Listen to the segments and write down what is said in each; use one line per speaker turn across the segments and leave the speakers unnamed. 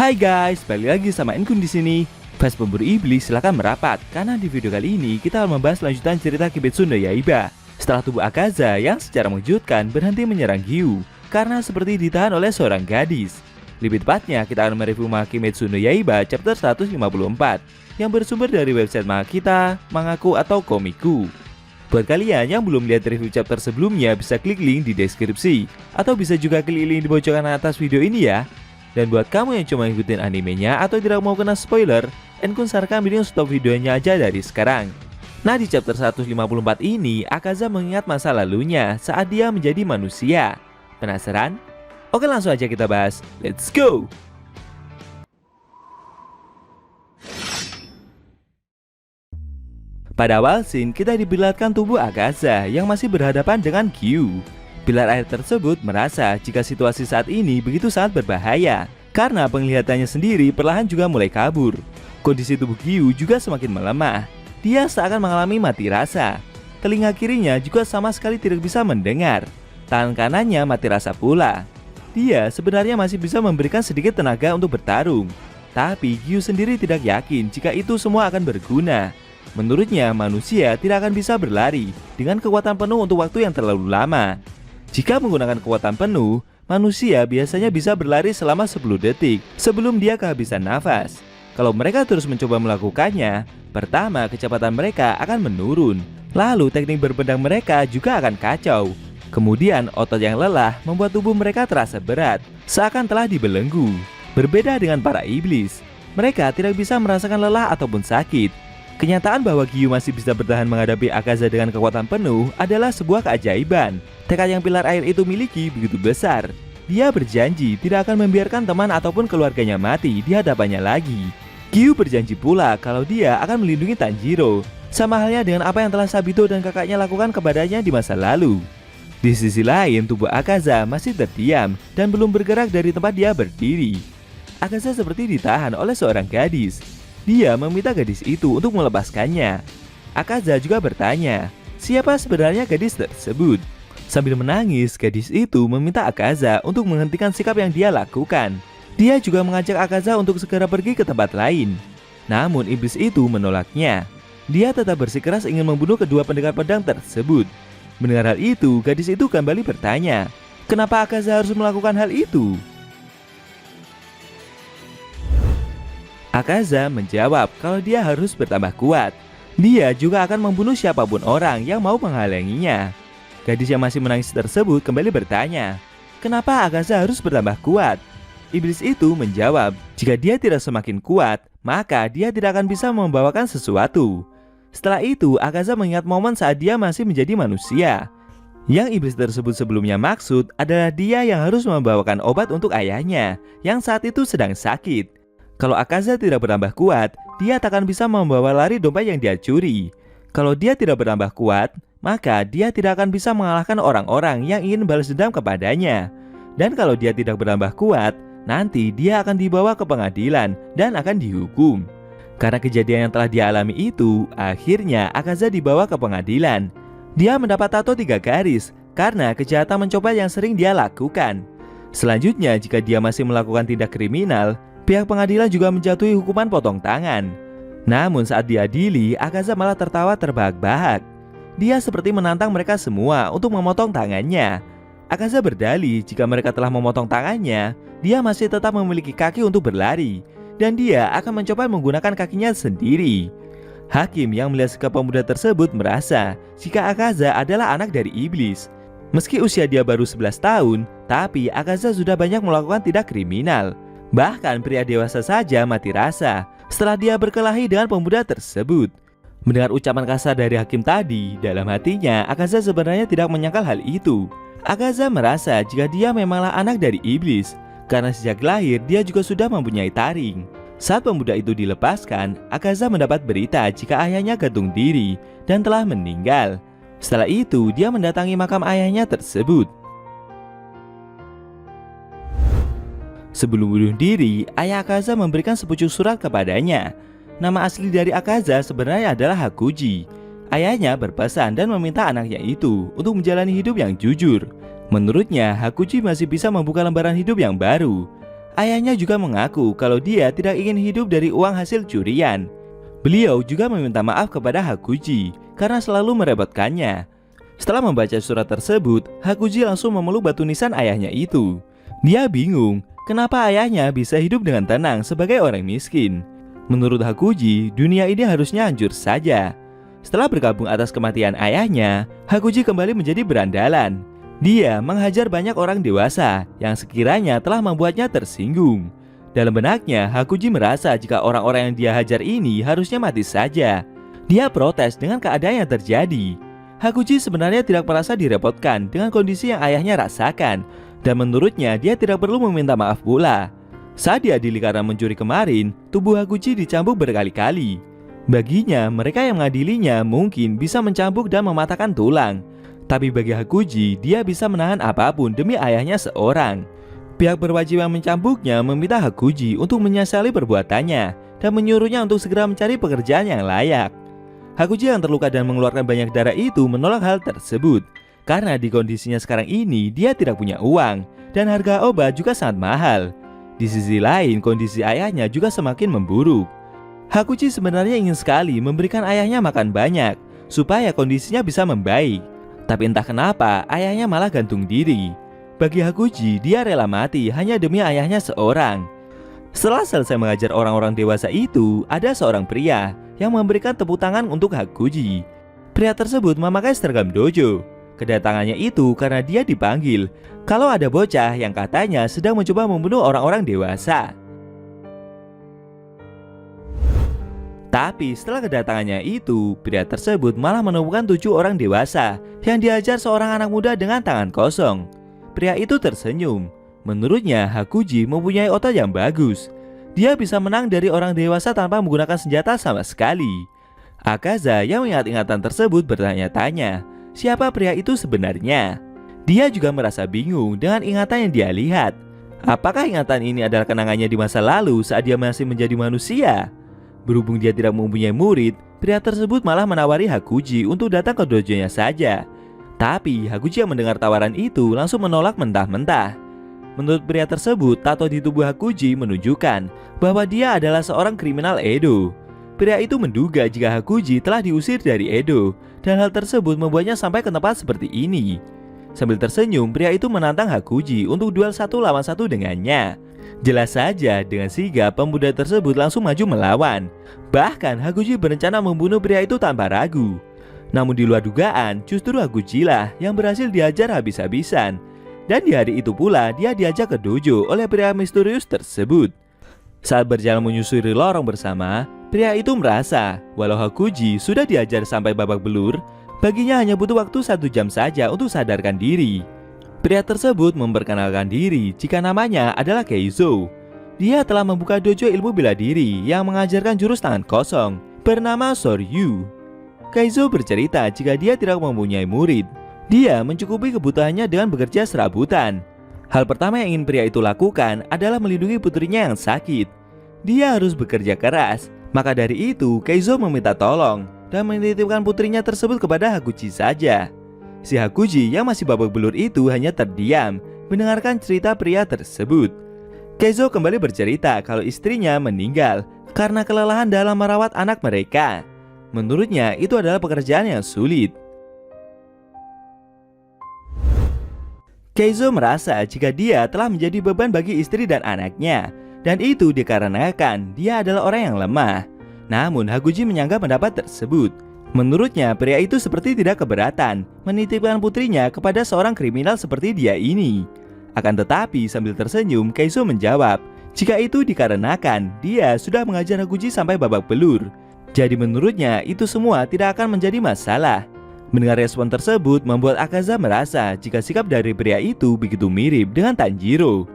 Hai guys, balik lagi sama Enkun di sini. Pas pemburu iblis silakan merapat karena di video kali ini kita akan membahas lanjutan cerita Kimetsu no Yaiba. Setelah tubuh Akaza yang secara mengejutkan berhenti menyerang Giyu karena seperti ditahan oleh seorang gadis. Lebih tepatnya kita akan mereview manga Kimetsu no Yaiba chapter 154 yang bersumber dari website manga kita, Mangaku atau Komiku. Buat kalian yang belum lihat review chapter sebelumnya bisa klik link di deskripsi atau bisa juga klik link di pojokan atas video ini ya. Dan buat kamu yang cuma ngikutin animenya atau tidak mau kena spoiler, Enkun sarankan video stop videonya aja dari sekarang. Nah, di chapter 154 ini, Akaza mengingat masa lalunya saat dia menjadi manusia. Penasaran? Oke, langsung aja kita bahas. Let's go! Pada awal scene, kita diperlihatkan tubuh Akaza yang masih berhadapan dengan Giyu. Pilar air tersebut merasa jika situasi saat ini begitu sangat berbahaya karena penglihatannya sendiri perlahan juga mulai kabur. Kondisi tubuh Giyu juga semakin melemah. Dia seakan mengalami mati rasa. Telinga kirinya juga sama sekali tidak bisa mendengar. Tangan kanannya mati rasa pula. Dia sebenarnya masih bisa memberikan sedikit tenaga untuk bertarung. Tapi Giyu sendiri tidak yakin jika itu semua akan berguna. Menurutnya manusia tidak akan bisa berlari dengan kekuatan penuh untuk waktu yang terlalu lama. Jika menggunakan kekuatan penuh, manusia biasanya bisa berlari selama 10 detik sebelum dia kehabisan nafas. Kalau mereka terus mencoba melakukannya, pertama kecepatan mereka akan menurun. Lalu teknik berpedang mereka juga akan kacau. Kemudian otot yang lelah membuat tubuh mereka terasa berat, seakan telah dibelenggu. Berbeda dengan para iblis, mereka tidak bisa merasakan lelah ataupun sakit. Kenyataan bahwa Giyu masih bisa bertahan menghadapi Akaza dengan kekuatan penuh adalah sebuah keajaiban. Tekad yang pilar air itu miliki begitu besar. Dia berjanji tidak akan membiarkan teman ataupun keluarganya mati di hadapannya lagi. Giyu berjanji pula kalau dia akan melindungi Tanjiro, sama halnya dengan apa yang telah Sabito dan kakaknya lakukan kepadanya di masa lalu. Di sisi lain, tubuh Akaza masih terdiam dan belum bergerak dari tempat dia berdiri. Akaza seperti ditahan oleh seorang gadis. Dia meminta gadis itu untuk melepaskannya. Akaza juga bertanya, siapa sebenarnya gadis tersebut? Sambil menangis, gadis itu meminta Akaza untuk menghentikan sikap yang dia lakukan. Dia juga mengajak Akaza untuk segera pergi ke tempat lain. Namun iblis itu menolaknya. Dia tetap bersikeras ingin membunuh kedua pendekar pedang tersebut. Mendengar hal itu, gadis itu kembali bertanya, kenapa Akaza harus melakukan hal itu? Akaza menjawab kalau dia harus bertambah kuat. Dia juga akan membunuh siapapun orang yang mau menghalanginya. Gadis yang masih menangis tersebut kembali bertanya, kenapa Akaza harus bertambah kuat? Iblis itu menjawab, jika dia tidak semakin kuat, maka dia tidak akan bisa membawakan sesuatu. Setelah itu, Akaza mengingat momen saat dia masih menjadi manusia. Yang iblis tersebut sebelumnya maksud adalah dia yang harus membawakan obat untuk ayahnya, yang saat itu sedang sakit. Kalau Akaza tidak bertambah kuat, dia tak akan bisa membawa lari dompet yang dia curi. Kalau dia tidak bertambah kuat, maka dia tidak akan bisa mengalahkan orang-orang yang ingin balas dendam kepadanya. Dan kalau dia tidak bertambah kuat, nanti dia akan dibawa ke pengadilan dan akan dihukum. Karena kejadian yang telah dia alami itu, akhirnya Akaza dibawa ke pengadilan. Dia mendapat tato 3 garis karena kejahatan mencopet yang sering dia lakukan. Selanjutnya, jika dia masih melakukan tindak kriminal, pihak pengadilan juga menjatuhi hukuman potong tangan. Namun saat diadili, Akaza malah tertawa terbahak-bahak. Dia seperti menantang mereka semua untuk memotong tangannya. Akaza berdalih jika mereka telah memotong tangannya, dia masih tetap memiliki kaki untuk berlari, dan dia akan mencoba menggunakan kakinya sendiri. Hakim yang melihat sikap pemuda tersebut merasa jika Akaza adalah anak dari iblis. Meski usia dia baru 11 tahun, tapi Akaza sudah banyak melakukan tindak kriminal. Bahkan pria dewasa saja mati rasa setelah dia berkelahi dengan pemuda tersebut. Mendengar ucapan kasar dari hakim tadi, dalam hatinya Akaza sebenarnya tidak menyangkal hal itu. Akaza merasa jika dia memanglah anak dari iblis, karena sejak lahir dia juga sudah mempunyai taring. Saat pemuda itu dilepaskan, Akaza mendapat berita jika ayahnya gantung diri dan telah meninggal. Setelah itu, dia mendatangi makam ayahnya tersebut. Sebelum bunuh diri, ayah Akaza memberikan sepucuk surat kepadanya. Nama asli dari Akaza sebenarnya adalah Hakuji. Ayahnya berpesan dan meminta anaknya itu untuk menjalani hidup yang jujur. Menurutnya, Hakuji masih bisa membuka lembaran hidup yang baru. Ayahnya juga mengaku kalau dia tidak ingin hidup dari uang hasil curian. Beliau juga meminta maaf kepada Hakuji karena selalu merepotkannya. Setelah membaca surat tersebut, Hakuji langsung memeluk batu nisan ayahnya itu. Dia bingung kenapa ayahnya bisa hidup dengan tenang sebagai orang miskin. Menurut Hakuji, dunia ini harusnya hancur saja. Setelah berkabung atas kematian ayahnya, Hakuji kembali menjadi berandalan. Dia menghajar banyak orang dewasa yang sekiranya telah membuatnya tersinggung. Dalam benaknya, Hakuji merasa jika orang-orang yang dia hajar ini harusnya mati saja. Dia protes dengan keadaan yang terjadi. Hakuji sebenarnya tidak merasa direpotkan dengan kondisi yang ayahnya rasakan, dan menurutnya dia tidak perlu meminta maaf pula. Saat diadili karena mencuri kemarin, tubuh Hakuji dicambuk berkali-kali. Baginya, mereka yang mengadilinya mungkin bisa mencambuk dan mematahkan tulang. Tapi bagi Hakuji, dia bisa menahan apapun demi ayahnya seorang. Pihak berwajib yang mencambuknya meminta Hakuji untuk menyesali perbuatannya dan menyuruhnya untuk segera mencari pekerjaan yang layak. Hakuji yang terluka dan mengeluarkan banyak darah itu menolak hal tersebut. Karena di kondisinya sekarang ini, dia tidak punya uang dan harga obat juga sangat mahal. Di sisi lain, kondisi ayahnya juga semakin memburuk. Hakuji sebenarnya ingin sekali memberikan ayahnya makan banyak supaya kondisinya bisa membaik. Tapi entah kenapa ayahnya malah gantung diri. Bagi Hakuji, dia rela mati hanya demi ayahnya seorang. Setelah selesai mengajar orang-orang dewasa itu, ada seorang pria yang memberikan tepuk tangan untuk Hakuji. Pria tersebut memakai seragam dojo. Kedatangannya itu karena dia dipanggil kalau ada bocah yang katanya sedang mencoba membunuh orang-orang dewasa. Tapi setelah kedatangannya itu, pria tersebut malah menemukan 7 orang dewasa yang diajar seorang anak muda dengan tangan kosong. Pria itu tersenyum. Menurutnya, Hakuji mempunyai otot yang bagus. Dia bisa menang dari orang dewasa tanpa menggunakan senjata sama sekali. Akaza yang mengingat ingatan tersebut bertanya-tanya, siapa pria itu sebenarnya? Dia juga merasa bingung dengan ingatan yang dia lihat. Apakah ingatan ini adalah kenangannya di masa lalu saat dia masih menjadi manusia? Berhubung dia tidak mempunyai murid, pria tersebut malah menawari Hakuji untuk datang ke dojonya saja. Tapi Hakuji yang mendengar tawaran itu langsung menolak mentah-mentah. Menurut pria tersebut, tato di tubuh Hakuji menunjukkan bahwa dia adalah seorang kriminal Edo. Pria itu menduga jika Hakuji telah diusir dari Edo, dan hal tersebut membuatnya sampai ke tempat seperti ini. Sambil tersenyum, pria itu menantang Hakuji untuk duel 1 lawan 1 dengannya. Jelas saja, dengan sigap pemuda tersebut langsung maju melawan. Bahkan Hakuji berencana membunuh pria itu tanpa ragu. Namun di luar dugaan, justru Hakuji lah yang berhasil diajar habis-habisan. Dan di hari itu pula dia diajak ke dojo oleh pria misterius tersebut. Saat berjalan menyusuri lorong bersama, pria itu merasa walau Hakuji sudah diajar sampai babak belur, baginya hanya butuh waktu 1 jam saja untuk sadarkan diri. Pria tersebut memperkenalkan diri jika namanya adalah Keizo. Dia telah membuka dojo ilmu bela diri yang mengajarkan jurus tangan kosong bernama Soryu. Keizo bercerita jika dia tidak mempunyai murid. Dia mencukupi kebutuhannya dengan bekerja serabutan. Hal pertama yang ingin pria itu lakukan adalah melindungi putrinya yang sakit. Dia harus bekerja keras. Maka dari itu, Keizo meminta tolong dan menitipkan putrinya tersebut kepada Hakuji saja. Si Hakuji yang masih babak belur itu hanya terdiam mendengarkan cerita pria tersebut. Keizo kembali bercerita kalau istrinya meninggal karena kelelahan dalam merawat anak mereka. Menurutnya itu adalah pekerjaan yang sulit. Keizo merasa jika dia telah menjadi beban bagi istri dan anaknya, dan itu dikarenakan dia adalah orang yang lemah. Namun Hakuji menyangka pendapat tersebut. Menurutnya pria itu seperti tidak keberatan menitipkan putrinya kepada seorang kriminal seperti dia ini. Akan tetapi sambil tersenyum, Keizo menjawab jika itu dikarenakan dia sudah mengajar Hakuji sampai babak belur. Jadi menurutnya itu semua tidak akan menjadi masalah. Mendengar respon tersebut membuat Akaza merasa jika sikap dari pria itu begitu mirip dengan Tanjiro.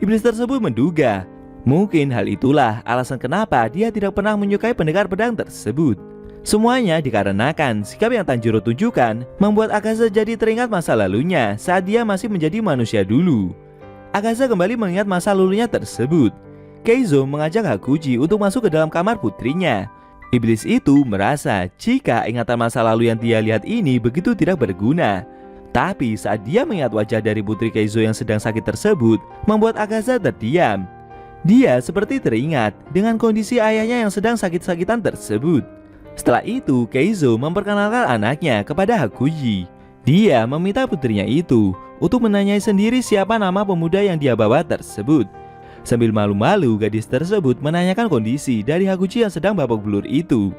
Iblis tersebut menduga mungkin hal itulah alasan kenapa dia tidak pernah menyukai pendekar pedang tersebut. Semuanya dikarenakan sikap yang Tanjiro tunjukkan membuat Akaza jadi teringat masa lalunya saat dia masih menjadi manusia dulu. Akaza kembali mengingat masa lalunya tersebut. Keizo mengajak Hakuji untuk masuk ke dalam kamar putrinya. Iblis itu merasa jika ingatan masa lalu yang dia lihat ini begitu tidak berguna. Tapi saat dia mengingat wajah dari putri Keizo yang sedang sakit tersebut, membuat Akaza terdiam. Dia seperti teringat dengan kondisi ayahnya yang sedang sakit-sakitan tersebut. Setelah itu, Keizo memperkenalkan anaknya kepada Hakuji. Dia meminta putrinya itu untuk menanyai sendiri siapa nama pemuda yang dia bawa tersebut. Sambil malu-malu, gadis tersebut menanyakan kondisi dari Hakuji yang sedang babak belur itu.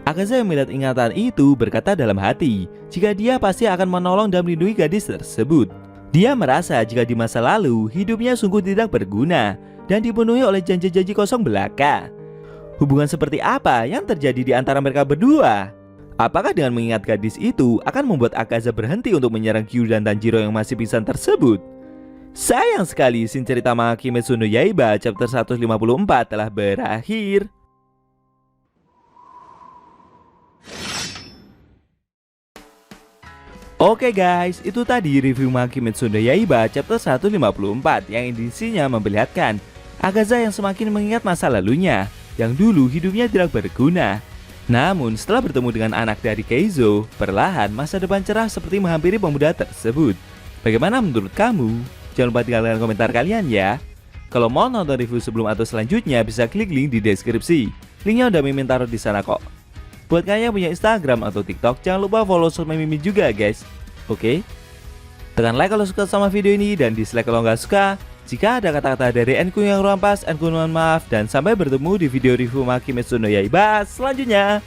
Akaza yang melihat ingatan itu berkata dalam hati jika dia pasti akan menolong dan melindungi gadis tersebut. Dia merasa jika di masa lalu hidupnya sungguh tidak berguna dan dipenuhi oleh janji-janji kosong belaka. Hubungan seperti apa yang terjadi di antara mereka berdua? Apakah dengan mengingat gadis itu akan membuat Akaza berhenti untuk menyerang Kyu dan Tanjiro yang masih pingsan tersebut? Sayang sekali, scene cerita manga Kimetsu no Yaiba chapter 154 telah berakhir. Oke guys, itu tadi review manga Kimetsu no Yaiba chapter 154 yang isinya memperlihatkan Akaza yang semakin mengingat masa lalunya yang dulu hidupnya tidak berguna. Namun setelah bertemu dengan anak dari Keizo, perlahan masa depan cerah seperti menghampiri pemuda tersebut. Bagaimana menurut kamu? Jangan lupa tinggalkan komentar kalian ya. Kalau mau nonton review sebelum atau selanjutnya bisa klik link di deskripsi. Linknya udah Mimin taruh di sana kok. Buat kalian yang punya Instagram atau TikTok, jangan lupa follow sosmed Mimin juga guys. Oke? Tekan like kalau suka sama video ini dan dislike kalau nggak suka. Jika ada kata-kata dari Enku yang rampas, Enku mohon maaf dan sampai bertemu di video review manga Kimetsu no Yaiba selanjutnya.